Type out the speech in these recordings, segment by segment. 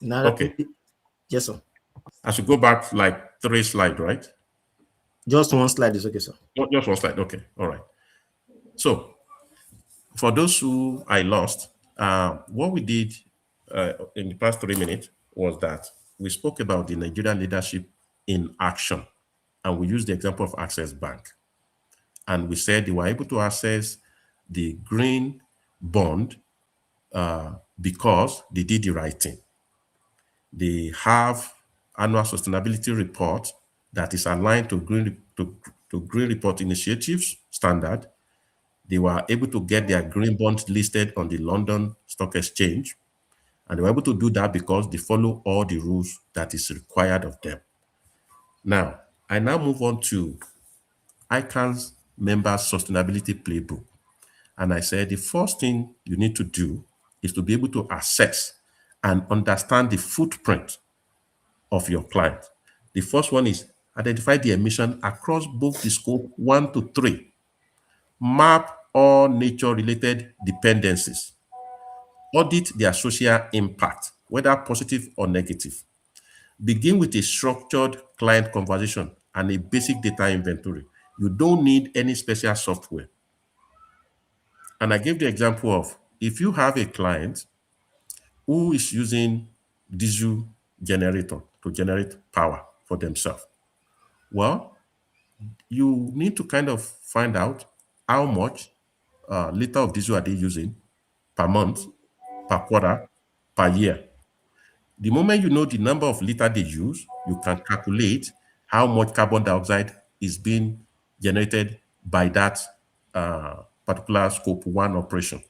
Now, Okay. yes, sir. I should go back like 3 slides, right? Just one slide is okay, sir. Just 1 slide. Okay. All right. So for those who I lost, what we did in the past 3 minutes was that we spoke about the Nigerian leadership in action, and we used the example of Access Bank. And we said they were able to access the green bond because they did the right thing. They have annual sustainability report that is aligned to green report initiatives standard. They were able to get their green bonds listed on the London Stock Exchange, and they were able to do that because they follow all the rules that is required of them. Now, I now move on to ICAN's members sustainability playbook. And I said the first thing you need to do is to be able to assess and understand the footprint of your client. The first one is identify the emission across both the scope 1 to 3. Map all nature-related dependencies. Audit their social impact, whether positive or negative. Begin with a structured client conversation and a basic data inventory. You don't need any special software. And I gave the example of if you have a client who is using diesel generator to generate power for themselves, well, you need to kind of find out how much liter of diesel are they using per month, per quarter, per year. The moment you know the number of liter they use, you can calculate how much carbon dioxide is being generated by that particular scope 1 operation.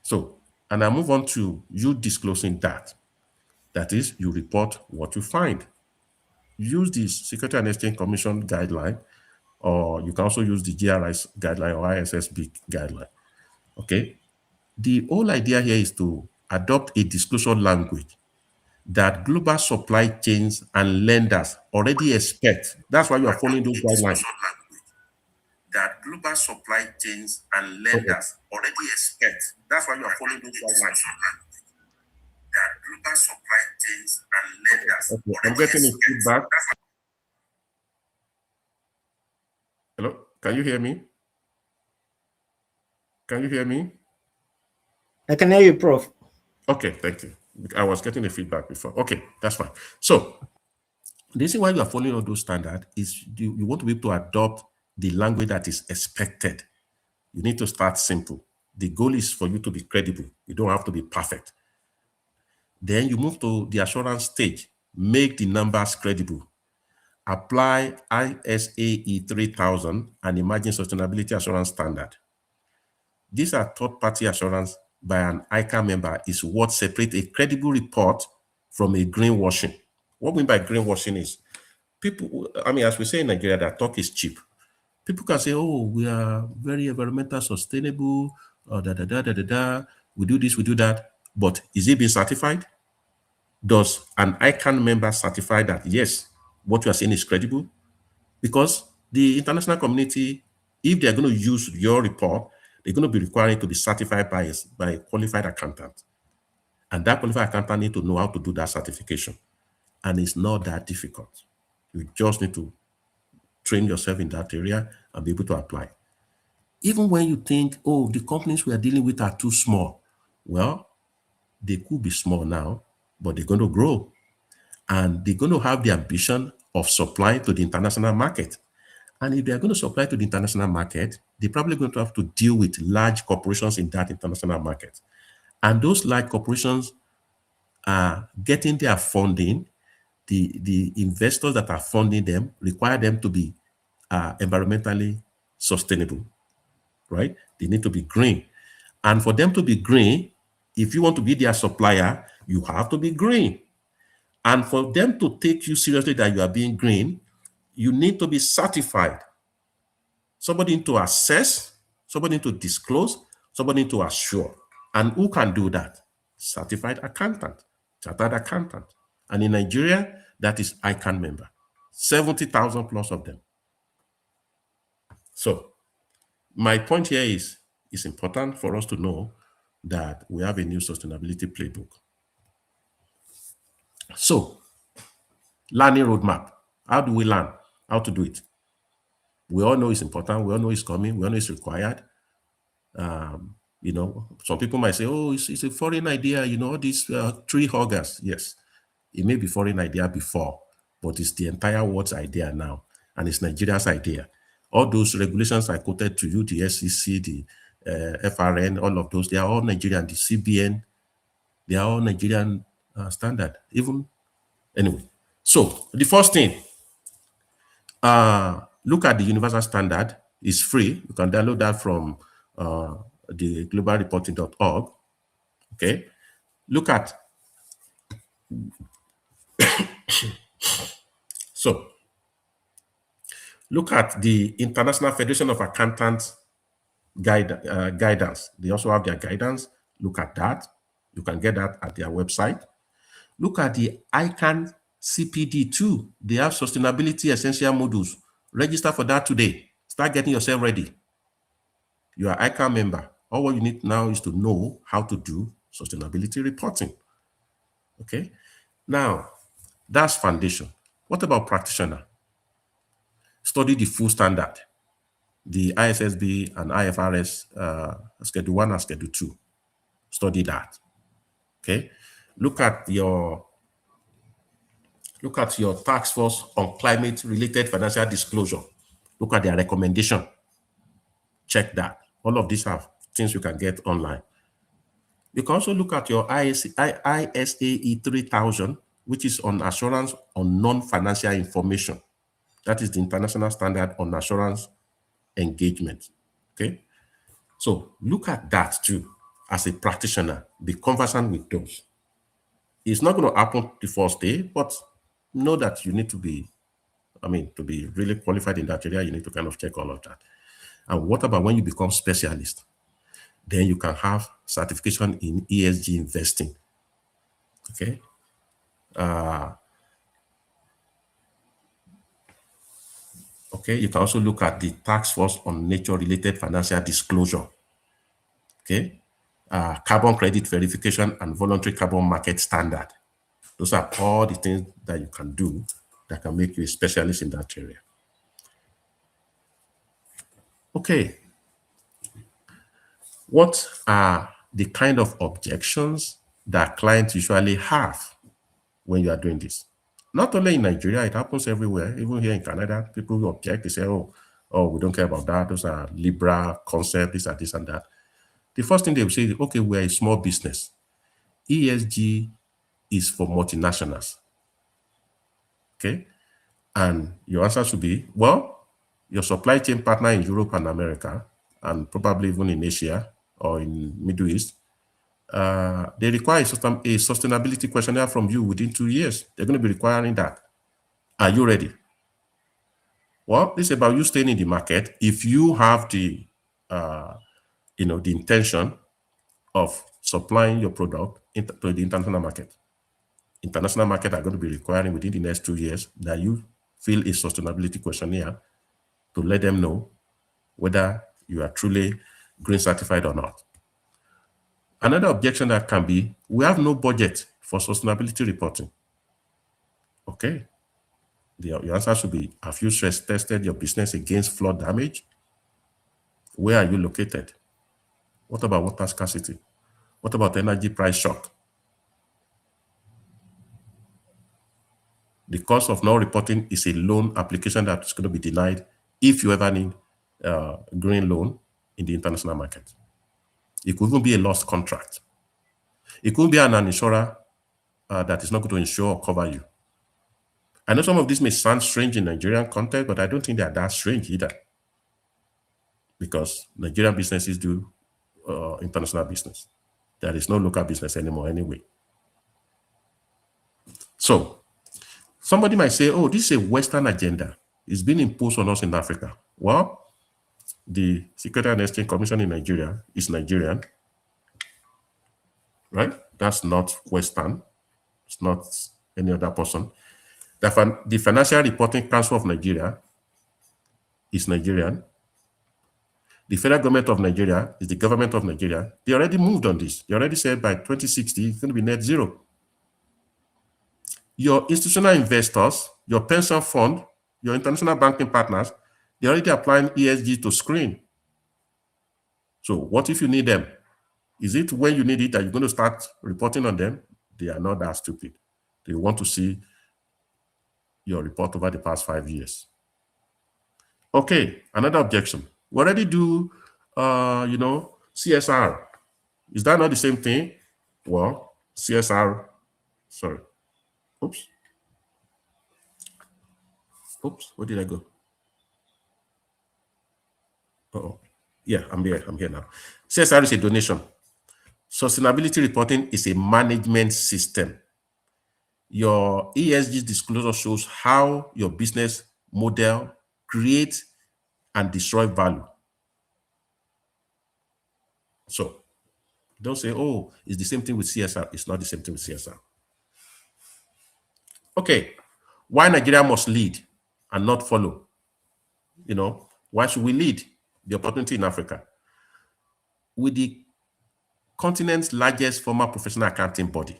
So, and I move on to you disclosing that. That is, you report what you find. Use the Security and Exchange Commission guideline, or you can also use the GRI's guideline or ISSB guideline. Okay. The whole idea here is to adopt a disclosure language that global supply chains and lenders already expect. That's why you are following those guidelines. That global supply chains and lenders already expect. That's why you are following those guidelines. That global supply chains and lenders. Okay. I'm getting a feedback. Hello, can you hear me? Can you hear me? I can hear you, Prof. Okay, thank you. I was getting the feedback before. Okay, that's fine. So the reason why you are following all those standards is you want to be able to adopt the language that is expected. You need to start simple. The goal is for you to be credible. You don't have to be perfect. Then you move to the assurance stage. Make the numbers credible. Apply ISAE 3000 and Emerging Sustainability Assurance Standard. These are third-party assurance by an ICAN member is what separates a credible report from a greenwashing. What we mean by greenwashing is people, as we say in Nigeria, that talk is cheap. People can say, oh, we are very environmental sustainable, we do this, we do that. But is it being certified? Does an ICAN member certify that, yes, what you are saying is credible? Because the international community, if they're going to use your report, they're going to be required to be certified by a qualified accountant. And that qualified accountant need to know how to do that certification. And it's not that difficult. You just need to train yourself in that area and be able to apply. Even when you think, oh, the companies we are dealing with are too small. Well, they could be small now, but they're going to grow. And they're going to have the ambition of supply to the international market. And if they're going to supply to the international market, they're probably going to have to deal with large corporations in that international market. And those large corporations are getting their funding. The investors that are funding them require them to be environmentally sustainable, right? They need to be green. And for them to be green, if you want to be their supplier, you have to be green. And for them to take you seriously that you are being green, you need to be certified. Somebody need to assess, somebody need to disclose, somebody need to assure. And who can do that? Certified accountant, chartered accountant. And in Nigeria, that is ICAN member. 70,000 plus of them. So my point here is it's important for us to know that we have a new sustainability playbook. So, learning roadmap. How do we learn? How to do it? We all know it's important. We all know it's coming. We all know it's required. Some people might say, oh, it's a foreign idea, all these tree huggers. Yes, it may be foreign idea before, but it's the entire world's idea now, and it's Nigeria's idea. All those regulations I quoted to you, the SEC, the FRN, all of those, they are all Nigerian. The CBN, they are all Nigerian standard. Anyway. So the first thing, look at the universal standard. It's free. You can download that from the globalreporting.org. Okay. Look at the International Federation of Accountants guidance. They also have their guidance. Look at that. You can get that at their website. Look at the ICAN CPD2. They have sustainability essential modules. Register for that today. Start getting yourself ready. You are ICAN member. All what you need now is to know how to do sustainability reporting. Okay. Now, that's foundation. What about practitioner? Study the full standard, the ISSB and IFRS Schedule 1 and Schedule 2. Study that. Okay. Look at your task force on climate-related financial disclosure. Look at their recommendation. Check that. All of these are things you can get online. You can also look at your ISAE 3000, which is on assurance on non-financial information. That is the international standard on assurance engagement. Okay. So look at that too as a practitioner. Be conversant with those. It's not going to happen the first day, but know that you need to be, to be really qualified in that area, you need to kind of check all of that. And what about when you become specialist? Then you can have certification in ESG investing. Okay. Okay, you can also look at the task force on nature-related financial disclosure. Okay. Carbon credit verification and voluntary carbon market standard. Those are all the things that you can do that can make you a specialist in that area. Okay. What are the kind of objections that clients usually have when you are doing this? Not only in Nigeria, it happens everywhere. Even here in Canada, people will object. They say, oh, we don't care about that. Those are liberal concepts, this and that. The first thing they will say is, okay, we're a small business. ESG is for multinationals. Okay? And your answer should be, well, your supply chain partner in Europe and America, and probably even in Asia or in Middle East, they require a sustainability questionnaire from you within 2 years. They're going to be requiring that. Are you ready? Well, this is about you staying in the market. If you have the intention of supplying your product to the international market. International market are going to be requiring within the next 2 years that you fill a sustainability questionnaire to let them know whether you are truly green certified or not. Another objection that can be, we have no budget for sustainability reporting. Okay. Your answer should be, have you stress tested your business against flood damage? Where are you located? What about water scarcity? What about energy price shock? The cost of non-reporting is a loan application that is going to be denied if you ever need a green loan in the international market. It could even be a lost contract. It could be an insurer that is not going to insure or cover you. I know some of this may sound strange in Nigerian context, but I don't think they are that strange either. Because Nigerian businesses do international business. There is no local business anymore anyway. So, somebody might say, oh, this is a Western agenda. It's been imposed on us in Africa. Well, the Secretary and Exchange Commission in Nigeria is Nigerian, right? That's not Western. It's not any other person. The Financial Reporting Council of Nigeria is Nigerian. The federal government of Nigeria is the government of Nigeria. They already moved on this. They already said by 2060, it's going to be net zero. your institutional investors, your pension fund, your international banking partners, they're already applying ESG to screen. So what if you need them? Is it when you need it that you're going to start reporting on them? They are not that stupid. They want to see your report over the past 5 years. Okay, another objection. We already do, CSR. Is that not the same thing? Well, CSR, sorry. Oops. Where did I go? Uh-oh. Yeah, I'm here now. CSR is a donation. Sustainability reporting is a management system. Your ESG disclosure shows how your business model creates and destroy value. So don't say, oh, it's the same thing with CSR. It's not the same thing with CSR. Okay, why Nigeria must lead and not follow? Why should we lead the opportunity in Africa? With the continent's largest formal professional accounting body,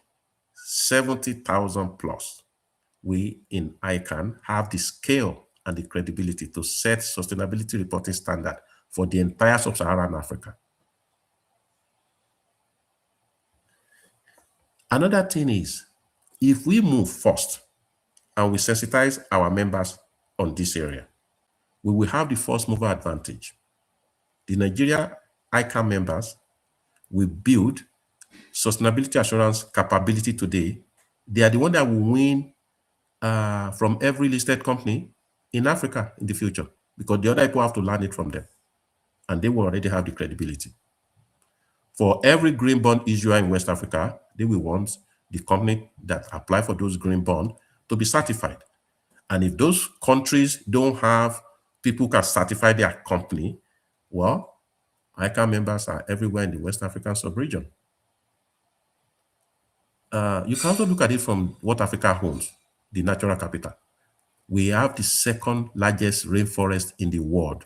70,000 plus, we in ICAN have the scale and the credibility to set sustainability reporting standard for the entire sub-Saharan Africa. Another thing is, if we move first and we sensitize our members on this area, we will have the first mover advantage. The Nigeria ICAN members will build sustainability assurance capability today. They are the one that will win from every listed company in Africa in the future, because the other people have to learn it from them, and they will already have the credibility. For every green bond issuer in West Africa, they will want the company that apply for those green bonds to be certified. And if those countries don't have people who can certify their company, well, ICAN members are everywhere in the West African sub-region. You can also look at it from what Africa owns, the natural capital. We have the second largest rainforest in the world.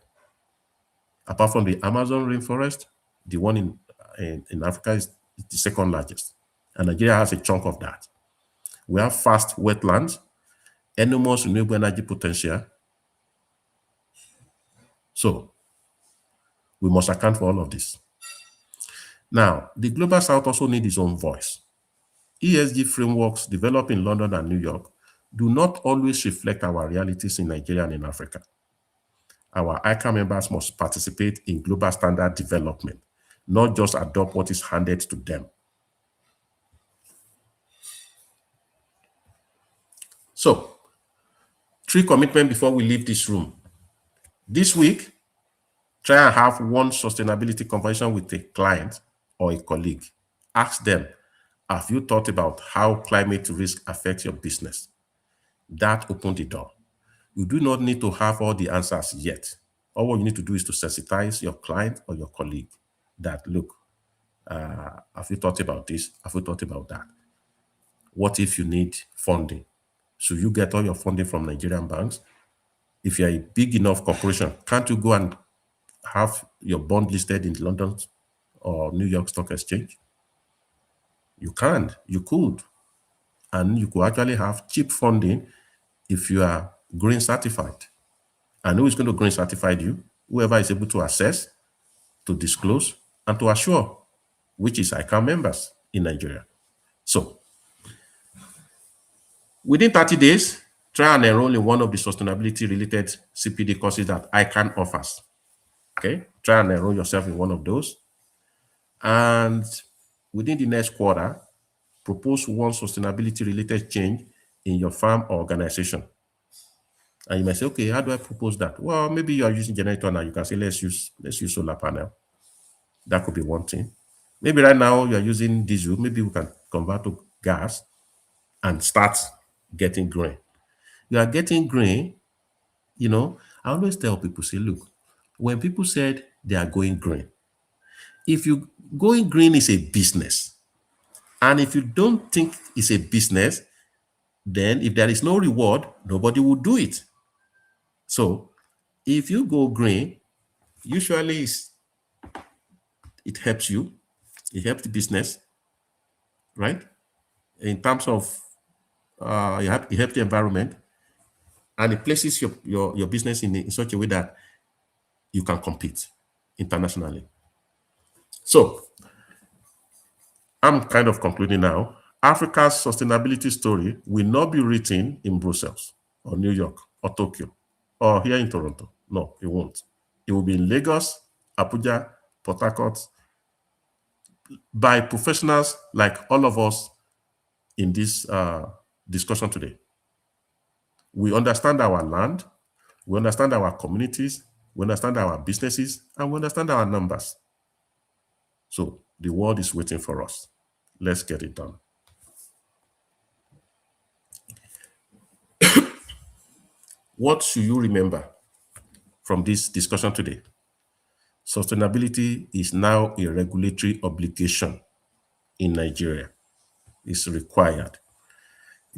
Apart from the Amazon rainforest, the one in Africa is the second largest. And Nigeria has a chunk of that. We have vast wetlands, enormous renewable energy potential. So we must account for all of this. Now, the Global South also needs its own voice. ESG frameworks developed in London and New York do not always reflect our realities in Nigeria and in Africa. Our ICAN members must participate in global standard development, not just adopt what is handed to them. So, 3 commitments before we leave this room. This week, try and have one sustainability conversation with a client or a colleague. Ask them, have you thought about how climate risk affects your business? That opens the door. You do not need to have all the answers yet. All what you need to do is to sensitize your client or your colleague that, look, have you thought about this? Have you thought about that? What if you need funding? Should you get all your funding from Nigerian banks? If you're a big enough corporation, can't you go and have your bond listed in London or New York Stock Exchange? You can't. You could. And you could actually have cheap funding if you are green certified. And who is going to green certify you? Whoever is able to assess, to disclose, and to assure, which is ICAN members in Nigeria. So, within 30 days, try and enroll in one of the sustainability-related CPD courses that ICAN offers. Okay? Try and enroll yourself in one of those. And within the next quarter, propose one sustainability-related change in your firm or organization. And you might say, okay, how do I propose that? Well, maybe you are using generator now. You can say, let's use solar panel. That could be one thing. Maybe right now you are using diesel. Maybe we can convert to gas and start getting green. You are getting green, I always tell people, say, look, when people said they are going green, if you going green is a business, and if you don't think it's a business, then if there is no reward, nobody will do it. So if you go green, usually it helps you, it helps the business, right? In terms of a healthy environment, and it places your business in such a way that you can compete internationally. So I'm kind of concluding now. Africa's sustainability story will not be written in Brussels or New York or Tokyo or here in Toronto. No, it won't. It will be in Lagos, Abuja, Port Harcourt, by professionals like all of us in this discussion today. We understand our land, we understand our communities, we understand our businesses, and we understand our numbers. So the world is waiting for us. Let's get it done. What should you remember from this discussion today? Sustainability is now a regulatory obligation in Nigeria. It's required.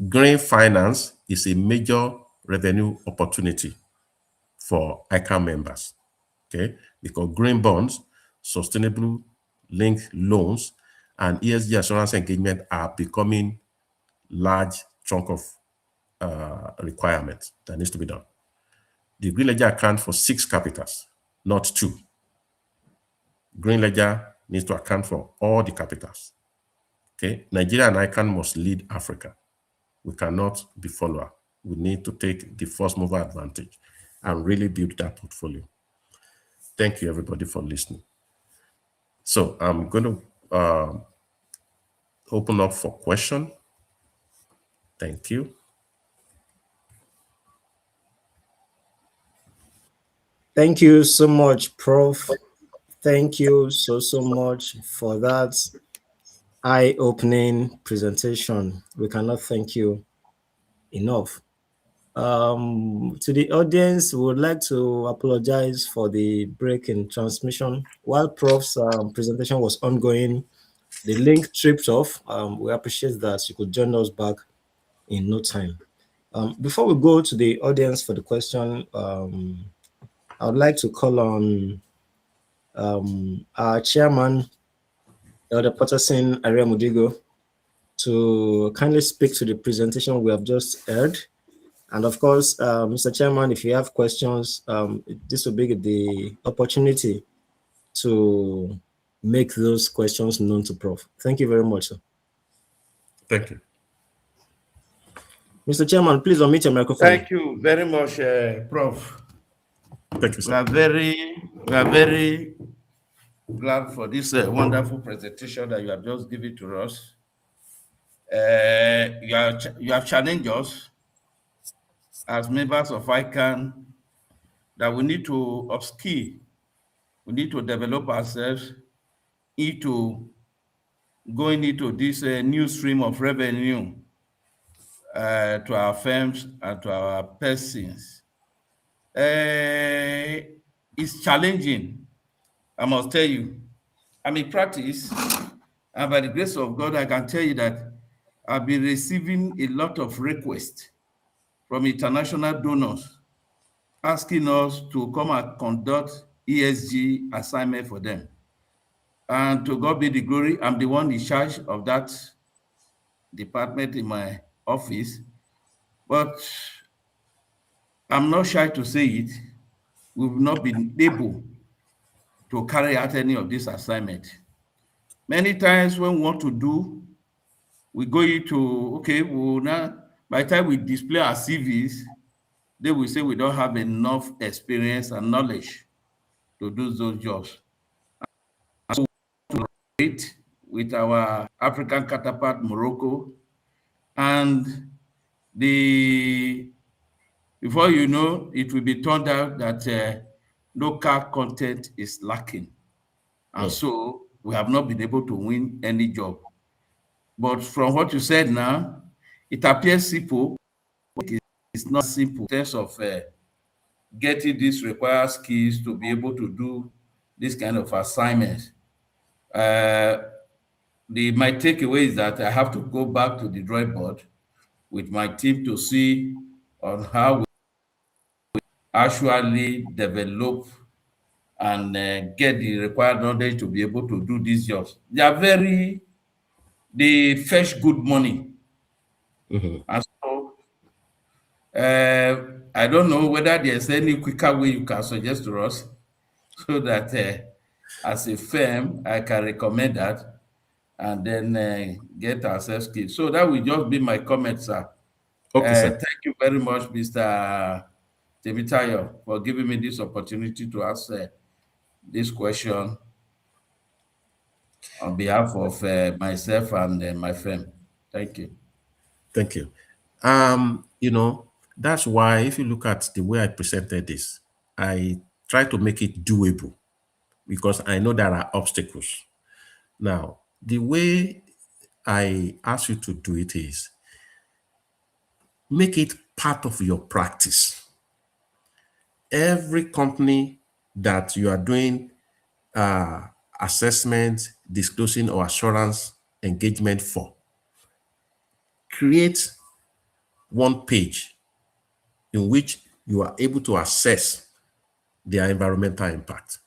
Green finance is a major revenue opportunity for ICAN members, okay? Because green bonds, sustainable linked loans, and ESG assurance engagement are becoming large chunk of requirements that needs to be done. The Green Ledger accounts for 6 capitals, not 2. Green Ledger needs to account for all the capitals. Okay, Nigeria and ICAN must lead Africa. We cannot be follower. We need to take the first mover advantage and really build that portfolio. Thank you, everybody, for listening. So I'm going to open up for question. Thank you. Thank you so much, Prof. Thank you so much for that eye-opening presentation. We cannot thank you enough. To the audience, we would like to apologize for the break in transmission. While Prof's presentation was ongoing, the link tripped off. We appreciate that you could join us back in no time. Before we go to the audience for the question, I would like to call on our chairman, Elder Patterson Ariemuduigho, to kindly speak to the presentation we have just heard. And of course, Mr. Chairman, if you have questions, this will be the opportunity to make those questions known to Prof. Thank you very much, sir. Thank you. Mr. Chairman, please unmute your microphone. Thank you very much, Prof. Thank you, sir. We are very glad for this wonderful presentation that you have just given to us. You have challenged us as members of ICAN that we need to upskill, we need to develop ourselves into going into this new stream of revenue to our firms and to our persons. It's challenging, I must tell you. I'm in practice, and by the grace of God, I can tell you that I've been receiving a lot of requests from international donors asking us to come and conduct ESG assignment for them. And to God be the glory, I'm the one in charge of that department in my office. But I'm not shy to say it, we've not been able to carry out any of this assignment. Many times when we want to do, we go into, okay, well now, by the time we display our CVs, they will say we don't have enough experience and knowledge to do those jobs. And so we collaborate with our African counterpart, Morocco, and before you know, it will be turned out that local content is lacking. And so we have not been able to win any job. But from what you said now, it appears simple. It's not simple in terms of getting these required skills to be able to do this kind of assignments. My takeaway is that I have to go back to the drawing board with my team to see on how we actually develop and get the required knowledge to be able to do these jobs. They fetch good money. And so I don't know whether there's any quicker way you can suggest to us so that as a firm, I can recommend that and then get ourselves killed. So that will just be my comment, sir. Okay, sir. Thank you very much, Mr. Temitayo, for giving me this opportunity to ask this question on behalf of myself and my firm. Thank you. Thank you. You know, that's why if you look at the way I presented this, I try to make it doable because I know there are obstacles. Now, the way I ask you to do it is make it part of your practice. Every company that you are doing assessment, disclosing, or assurance engagement for, create one page in which you are able to assess their environmental impact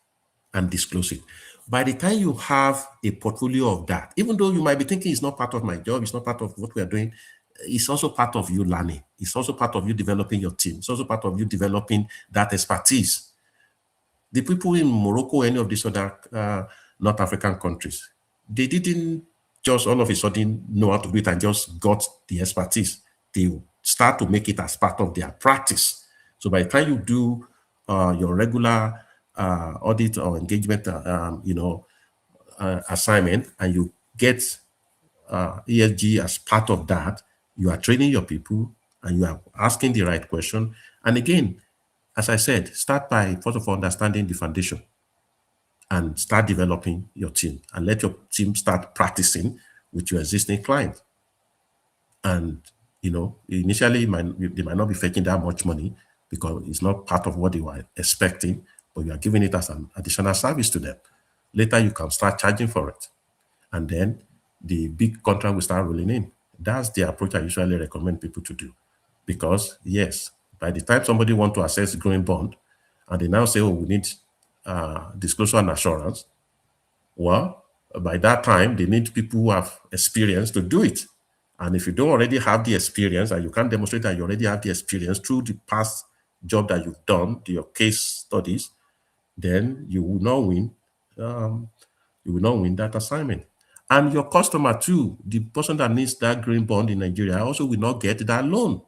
and disclose it. By the time you have a portfolio of that, even though you might be thinking it's not part of my job, it's not part of what we are doing, it's also part of you learning. It's also part of you developing your team. It's also part of you developing that expertise. The people in Morocco, any of these other North African countries, they didn't just all of a sudden know how to do it and just got the expertise. They start to make it as part of their practice. So by the time you do your regular audit or engagement, assignment, and you get ESG as part of that, you are training your people and you are asking the right question. And again, as I said, start by first of all understanding the foundation and start developing your team and let your team start practicing with your existing clients. And initially they might not be fetching that much money because it's not part of what they were expecting, but you are giving it as an additional service to them. Later you can start charging for it. And then the big contract will start rolling in. That's the approach I usually recommend people to do. Because yes, by the time somebody wants to assess growing bond, and they now say, oh, we need disclosure and assurance, well, by that time, they need people who have experience to do it. And if you don't already have the experience and you can't demonstrate that you already have the experience through the past job that you've done, your case studies, then you will not win. You will not win that assignment. And your customer too, the person that needs that green bond in Nigeria also will not get that loan.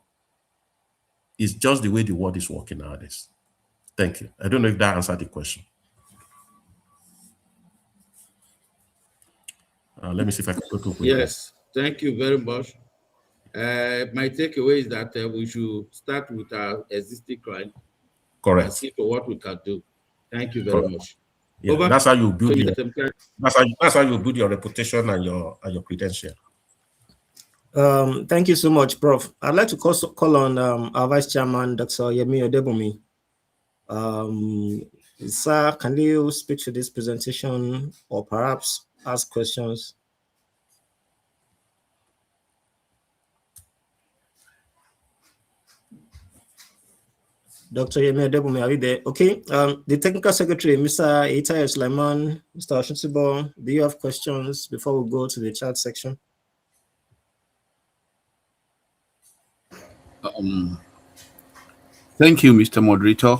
It's just the way the world is working nowadays. Thank you. I don't know if that answered the question. Let me see if I can go to Yes, thank you very much. My takeaway is that we should start with our existing client and Correct. see for what we can do. Thank you very Correct. much. Yeah, Over that's how you build to your, Mr. Temitayo. that's how you build your reputation and your credential. Thank you so much, Prof. I'd like to call on our Vice Chairman, Dr. Ariemuduigho. Sir, can you speak to this presentation or perhaps ask questions? Dr. Ariemuduigho, are you there? Okay. The Technical Secretary, Mr. Itaya Sulaiman, Mr. Oshutsibo, do you have questions before we go to the chat section? Thank you, Mr. Moderator,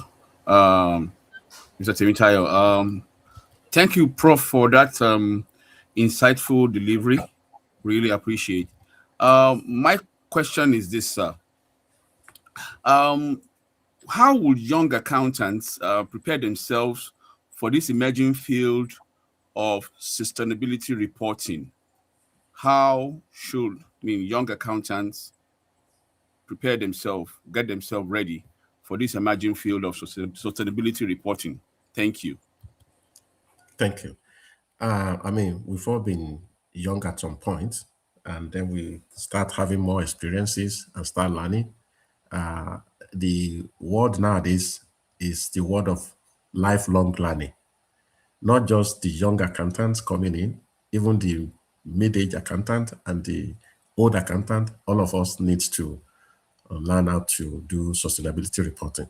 Mr. Temitayo. Thank you, Prof, for that insightful delivery. Really appreciate. My question is this, sir. How would young accountants prepare themselves for this emerging field of sustainability reporting? How should young accountants prepare themselves, get themselves ready for this emerging field of sustainability reporting? Thank you. Thank you. We've all been young at some point, and then we start having more experiences and start learning. The word nowadays is the word of lifelong learning. Not just the young accountants coming in, even the mid-age accountant and the old accountant, all of us needs to learn how to do sustainability reporting.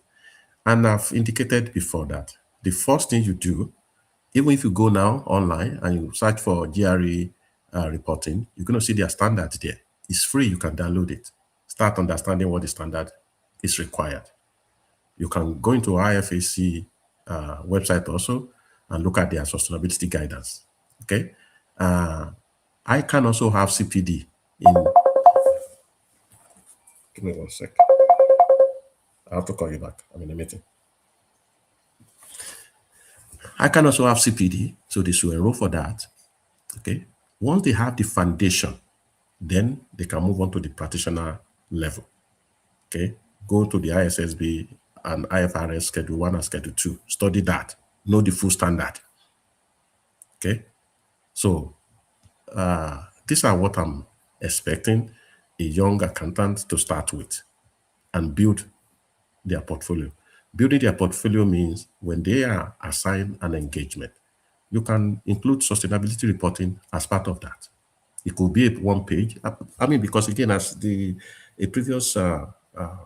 And I've indicated before that the first thing you do, even if you go now online and you search for GRE reporting, you're going to see their standards there. It's free. You can download it. Start understanding what the standard is required. You can go into IFAC website also and look at their sustainability guidance. Okay. I can also have CPD in. Give me 1 sec. I have to call you back. I'm in a meeting. I can also have CPD, so they should enroll for that. Okay. Once they have the foundation, then they can move on to the practitioner level. Okay. Go to the ISSB and IFRS Schedule 1 and Schedule 2. Study that. Know the full standard. Okay. So these are what I'm expecting a young accountant to start with and build their portfolio. Building their portfolio means when they are assigned an engagement, you can include sustainability reporting as part of that. It could be a 1 page. I mean, because again, as a previous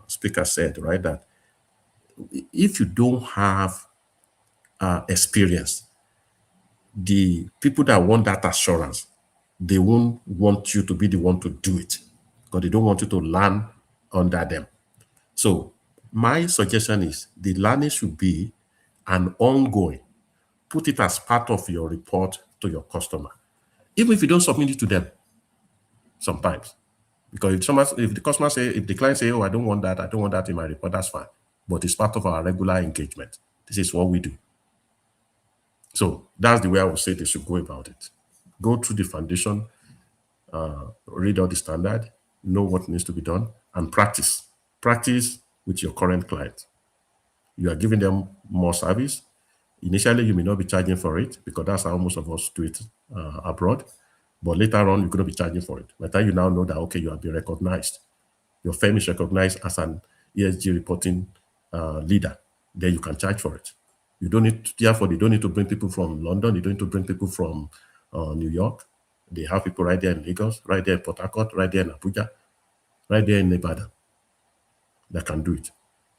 speaker said, right, that if you don't have experience, the people that want that assurance, they won't want you to be the one to do it because they don't want you to learn under them. So my suggestion is the learning should be an ongoing. Put it as part of your report to your customer, even if you don't submit it to them sometimes. Because if the customer say, if the client say, oh, I don't want that in my report, that's fine. But it's part of our regular engagement. This is what we do. So that's the way I would say they should go about it. Go through the foundation, read all the standard, know what needs to be done, and practice. Practice with your current client. You are giving them more service. Initially, you may not be charging for it because that's how most of us do it abroad. But later on, you're going to be charging for it. By the time you now know that, okay, you have been recognized. Your firm is recognized as an ESG reporting leader. Then you can charge for it. You don't need, therefore, they don't need to bring people from London. They don't need to bring people from New York. They have people right there in Lagos, right there in Port Harcourt, right there in Abuja, right there in Nevada that can do it.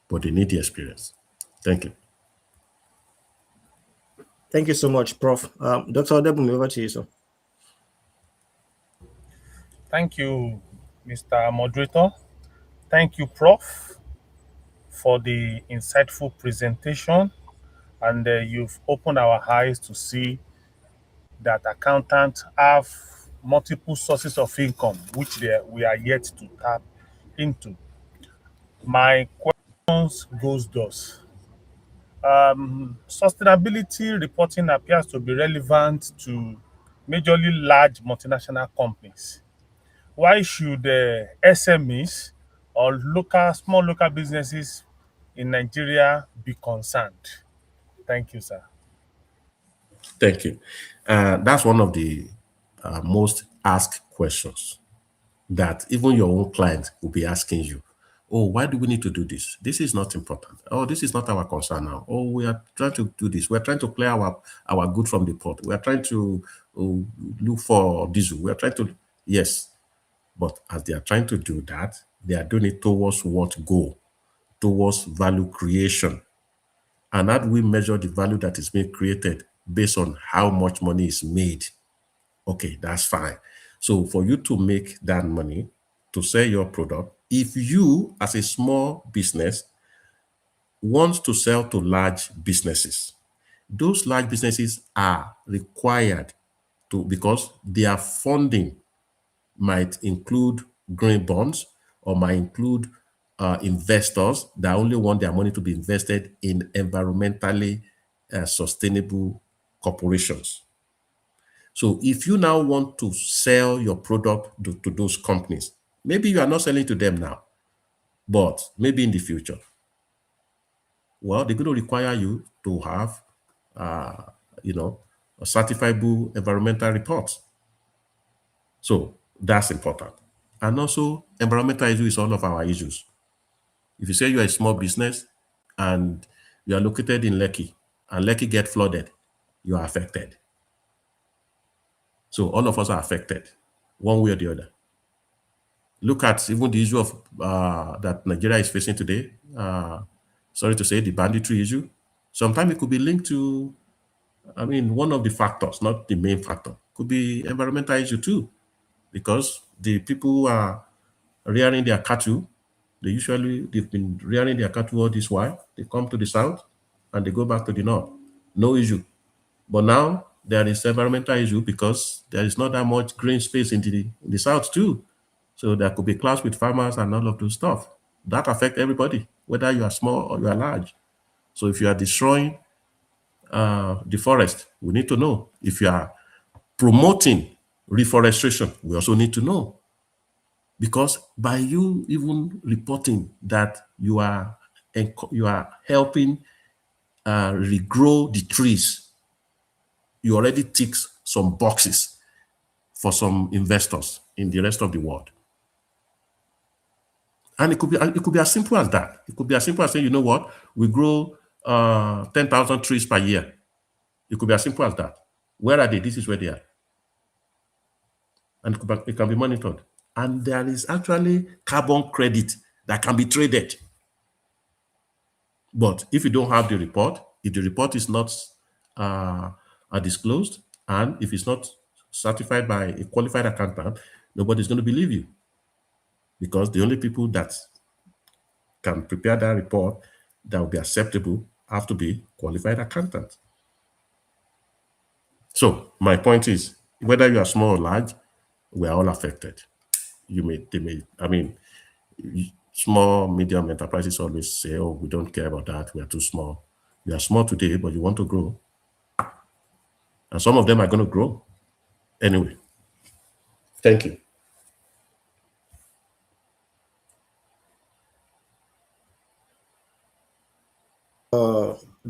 But they need the experience. Thank you. Thank you so much, Prof. Dr. Odebumi, over to you, sir. Thank you, Mr. Moderator. Thank you, Prof, for the insightful presentation. And you've opened our eyes to see that accountants have multiple sources of income, which we are yet to tap into. My questions goes thus. Sustainability reporting appears to be relevant to majorly large multinational companies. Why should SMEs or small local businesses in Nigeria be concerned? Thank you, sir. Thank you. That's one of the most asked questions that even your own client will be asking you. Oh, why do we need to do this? This is not important. Oh, this is not our concern now. Oh, we are trying to do this. We're trying to clear our good from the pot. We are trying to look for diesel. We are trying to, yes. But as they are trying to do that, they are doing it towards what goal? Towards value creation. And how do we measure the value that is being created based on how much money is made? Okay, that's fine. So for you to make that money, to sell your product, if you as a small business want to sell to large businesses, those large businesses are required to, because their funding might include green bonds or might include investors that only want their money to be invested in environmentally sustainable corporations. So if you now want to sell your product to those companies, maybe you are not selling to them now, but maybe in the future, well, they're going to require you to have, a certifiable environmental report. So that's important. And also, environmental issue is all of our issues. If you say you are a small business and you are located in Lekki and Lekki get flooded, you are affected. So all of us are affected, one way or the other. Look at even the issue of that Nigeria is facing today. Sorry to say, the banditry issue. Sometimes it could be linked to, one of the factors, not the main factor. Could be environmental issue too, because the people who are rearing their cattle, they've been rearing their cattle all this while. They come to the south and they go back to the north. No issue. But now there is environmental issue because there is not that much green space in the south too. So there could be clash with farmers and all of those stuff. That affects everybody, whether you are small or you are large. So if you are destroying the forest, we need to know. If you are promoting reforestation, we also need to know. Because by you even reporting that you are helping regrow the trees, you already tick some boxes for some investors in the rest of the world. And it could be as simple as that. It could be as simple as saying, you know what, we grow 10,000 trees per year. It could be as simple as that. Where are they? This is where they are. And it can be monitored. And there is actually carbon credit that can be traded. But if you don't have the report, if the report is not disclosed, and if it's not certified by a qualified accountant, nobody's going to believe you. Because the only people that can prepare that report that will be acceptable have to be qualified accountants. So my point is, whether you are small or large, we are all affected. Small, medium enterprises always say, oh, we don't care about that, we are too small. You are small today, but you want to grow. And some of them are going to grow. Anyway, thank you.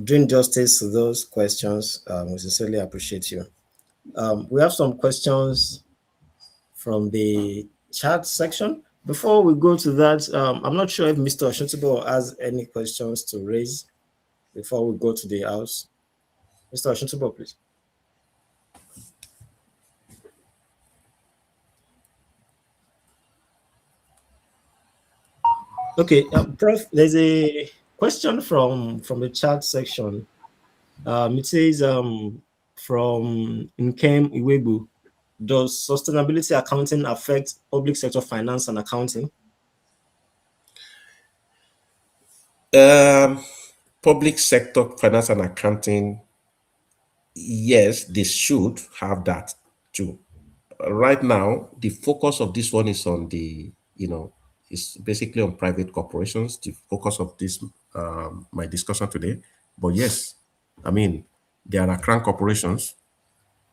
Doing justice to those questions, we sincerely appreciate you. We have some questions from the chat section. Before we go to that, I'm not sure if Mr. Oshotibo has any questions to raise before we go to the house. Mr. Oshotibo, please. Okay, Prof, there's a question from the chat section. It says from Nkem Iwebu, does sustainability accounting affect public sector finance and accounting? Public sector finance and accounting, yes, they should have that too. Right now, the focus of this one is on is basically on private corporations, the focus of this, my discussion today. But yes, I mean, there are crown corporations,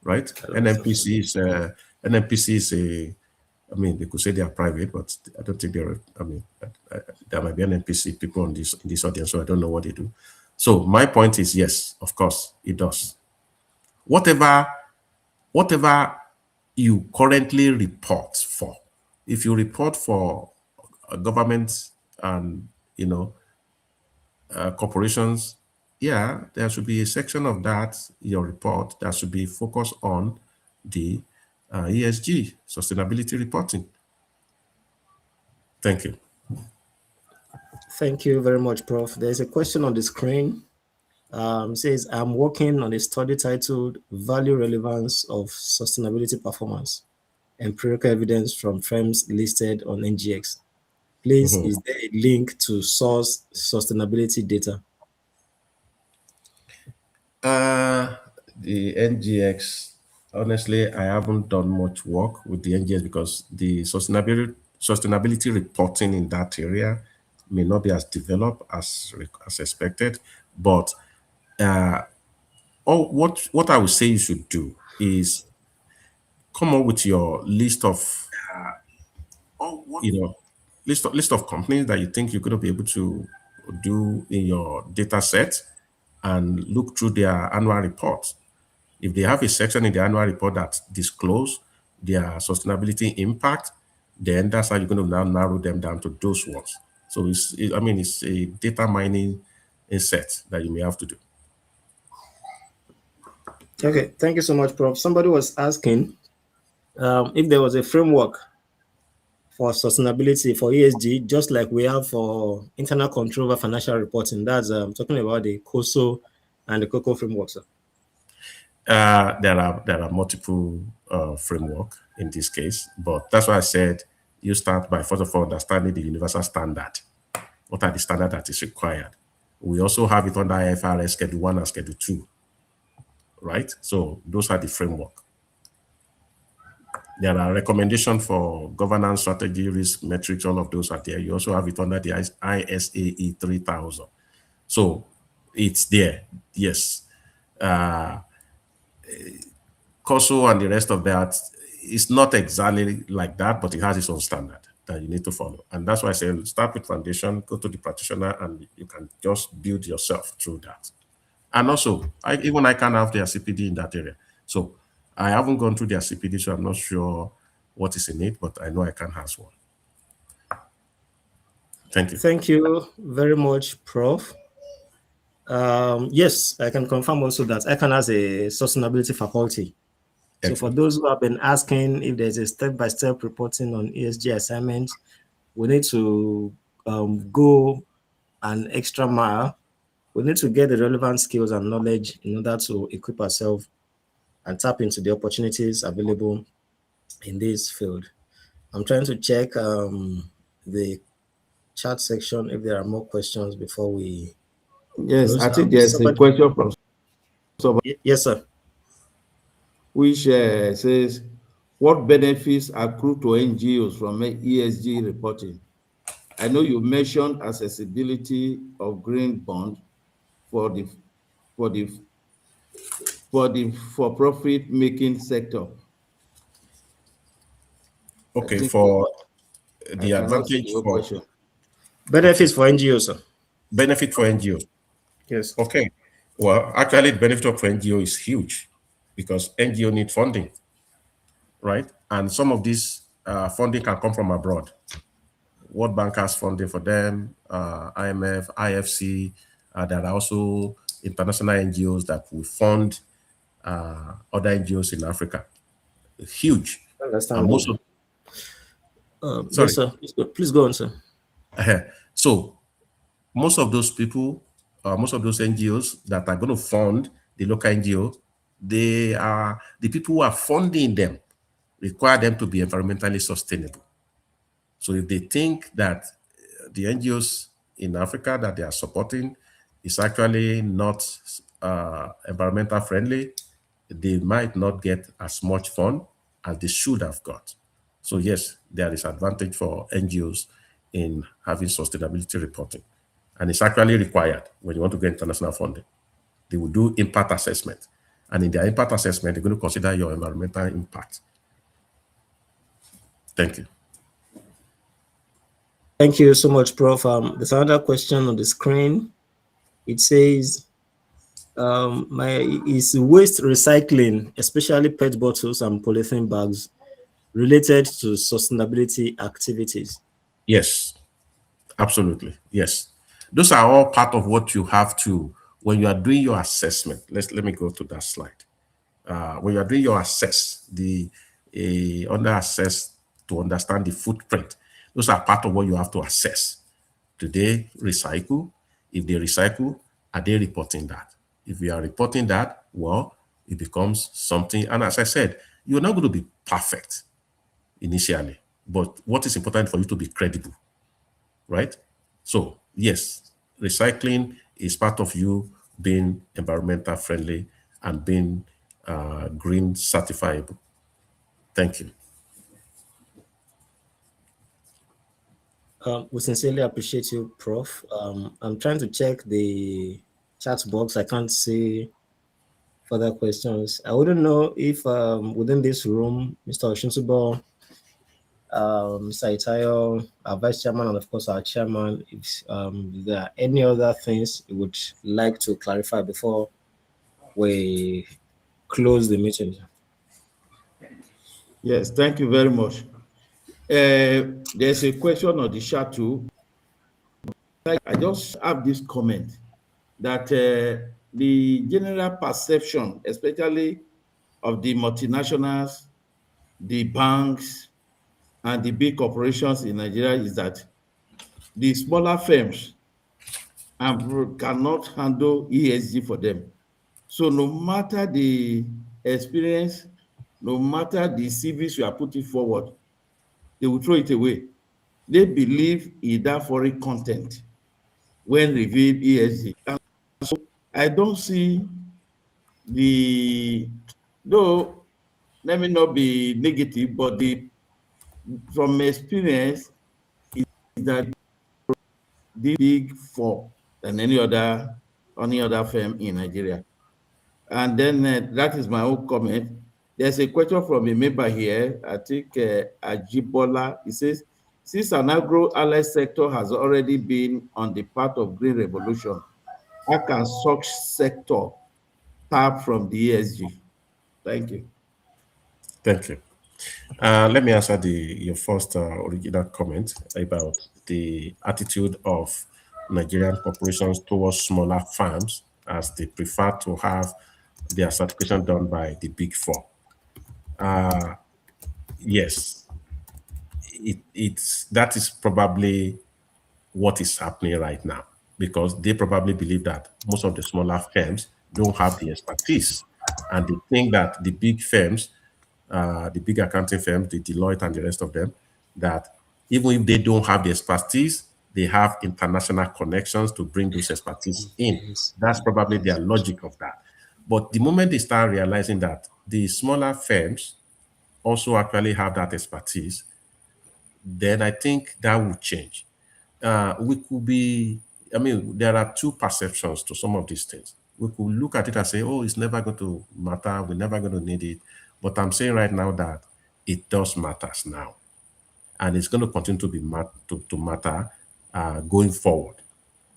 right? NMPC is they could say they are private, but I don't think they're, there might be NMPC people in this audience, so I don't know what they do. So my point is, yes, of course, it does. Whatever you currently report for, if you report for government and corporations, yeah, there should be a section of that, your report, that should be focused on the ESG, sustainability reporting. Thank you. Thank you very much, Prof. There's a question on the screen. It says, I'm working on a study titled Value Relevance of Sustainability Performance, Empirical Evidence from Firms Listed on NGX. Please, is there a link to source sustainability data? The NGX, honestly, I haven't done much work with the NGX because the sustainability reporting in that area may not be as developed as expected. But what I would say you should do is come up with your list of list of companies that you think you're going to be able to do in your data set and look through their annual reports. If they have a section in the annual report that disclose their sustainability impact, then that's how you're going to now narrow them down to those ones. So it's a data mining set that you may have to do. Okay, thank you so much, Prof. Somebody was asking if there was a framework for sustainability for ESG, just like we have for internal control over financial reporting. That's talking about the COSO and the COCO framework, sir. There are multiple framework in this case, but that's why I said you start by first of all understanding the universal standard. What are the standards that is required? We also have it under IFRS Schedule 1 and Schedule 2, right? So those are the framework. There are recommendations for governance strategy, risk metrics, all of those are there. You also have it under the ISAE 3000. So it's there, yes. COSO and the rest of that is not exactly like that, but it has its own standard that you need to follow. And that's why I say start with foundation, go to the practitioner, and you can just build yourself through that. And also, even I can have their CPD in that area. So I haven't gone through their CPD, so I'm not sure what is in it, but I know I can has one. Thank you. Thank you very much, Prof. Yes, I can confirm also that ICAN has a sustainability faculty. So for those who have been asking if there's a step-by-step reporting on ESG assignments, we need to go an extra mile. We need to get the relevant skills and knowledge in order to equip ourselves and tap into the opportunities available in this field. I'm trying to check the chat section if there are more questions before we. Yes, I think there's a question from somebody. Yes, sir. Which says, what benefits accrue to NGOs from ESG reporting? I know you mentioned accessibility of green bond for the for-profit making sector. Okay, for the advantage for question. Benefits for NGOs, sir. Benefit for NGOs. Yes. Okay. Well, actually, the benefit for NGO is huge because NGO need funding, right? And some of this funding can come from abroad. World Bank has funding for them, IMF, IFC. There are also international NGOs that will fund other NGOs in Africa. Huge. Understand. Most of, yes, sir. Please go on, sir. So most of those people, most of those NGOs that are going to fund the local NGO, they are the people who are funding them require them to be environmentally sustainable. So if they think that the NGOs in Africa that they are supporting is actually not environmental friendly, they might not get as much fund as they should have got. So yes, there is advantage for NGOs in having sustainability reporting. And it's actually required when you want to get international funding. They will do impact assessment. And in their impact assessment, they're going to consider your environmental impact. Thank you. Thank you so much, Prof. There's another question on the screen. It says, is waste recycling, especially PET bottles and polythene bags, related to sustainability activities? Yes, absolutely. Yes. Those are all part of what you have to, when you are doing your assessment. Let me go to that slide. When you are doing your under assess to understand the footprint, those are part of what you have to assess. Do they recycle? If they recycle, are they reporting that? If you are reporting that, well, it becomes something. And as I said, you're not going to be perfect initially, but what is important for you to be credible, right? So yes, recycling is part of you being environmental friendly and being green certifiable. Thank you. We sincerely appreciate you, Prof. I'm trying to check the chat box. I can't see further questions. I wouldn't know if within this room, Mr. Oshinsubo, Mr. Itayo, our vice chairman, and of course our chairman, if there are any other things you would like to clarify before we close the meeting. Yes, thank you very much. There's a question on the chat too. I just have this comment that the general perception, especially of the multinationals, the banks, and the big corporations in Nigeria, is that the smaller firms cannot handle ESG for them. So no matter the experience, no matter the CVs you are putting forward, they will throw it away. They believe in that foreign content when reviewing ESG. And so I don't see the, though, let me not be negative, but from experience, is that the big four than any other firm in Nigeria. And then that is my own comment. There's a question from a member here, I think Ajibola. He says, since an agro-allied sector has already been on the path of green revolution, how can such sector tap from the ESG? Thank you. Thank you. Let me answer your first original comment about the attitude of Nigerian corporations towards smaller firms, as they prefer to have their certification done by the big four. Yes, that is probably what is happening right now, because they probably believe that most of the smaller firms don't have the expertise, and they think that the big firms, the big accounting firms, the Deloitte and the rest of them, that even if they don't have the expertise, they have international connections to bring those expertise in. That's probably their logic of that. But the moment they start realizing that the smaller firms also actually have that expertise, then I think that will change. We could be, I mean, there are two perceptions to some of these things. We could look at it and say, oh, it's never going to matter, we're never going to need it. But I'm saying right now that it does matter now. And it's going to continue to be to matter going forward.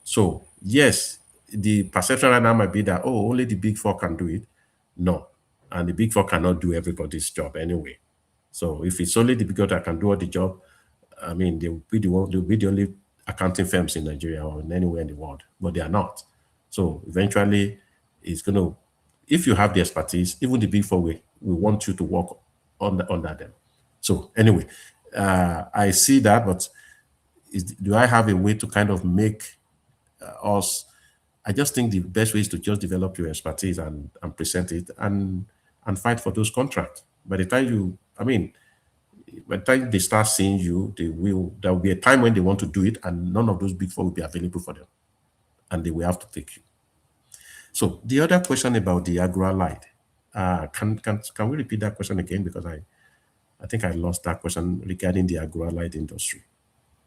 So, yes, the perception right now might be that, oh, only the big four can do it. No. And the big four cannot do everybody's job anyway. So if it's only the big four that can do all the job, I mean, they'll be the only accounting firms in Nigeria or anywhere in the world, but they are not. So eventually, it's going to, if you have the expertise, even the big four, we want you to work under them. So anyway, I see that, but do I have a way to kind of make us? I just think the best way is to just develop your expertise and present it and fight for those contracts. By the time by the time they start seeing you, there will be a time when they want to do it, and none of those big four will be available for them, and they will have to take you. So the other question about the agro-allied, can we repeat that question again, because I think I lost that question regarding the agro-allied industry.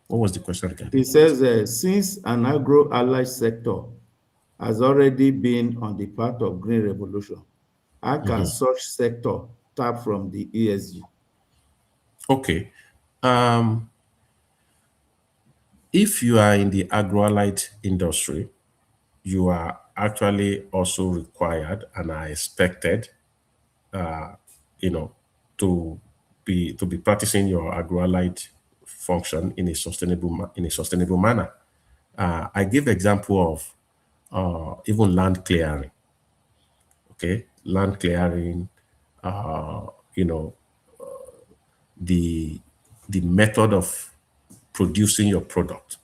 What was the question regarding? It says, since an agro-allied sector has already been on the path of green revolution, how can such sector tap from the ESG? Okay. If you are in the agro-allied industry, you are actually also required and are expected, to be practicing your agro-allied function in a sustainable manner. I give example of even land clearing. Okay, land clearing. The method of producing your product.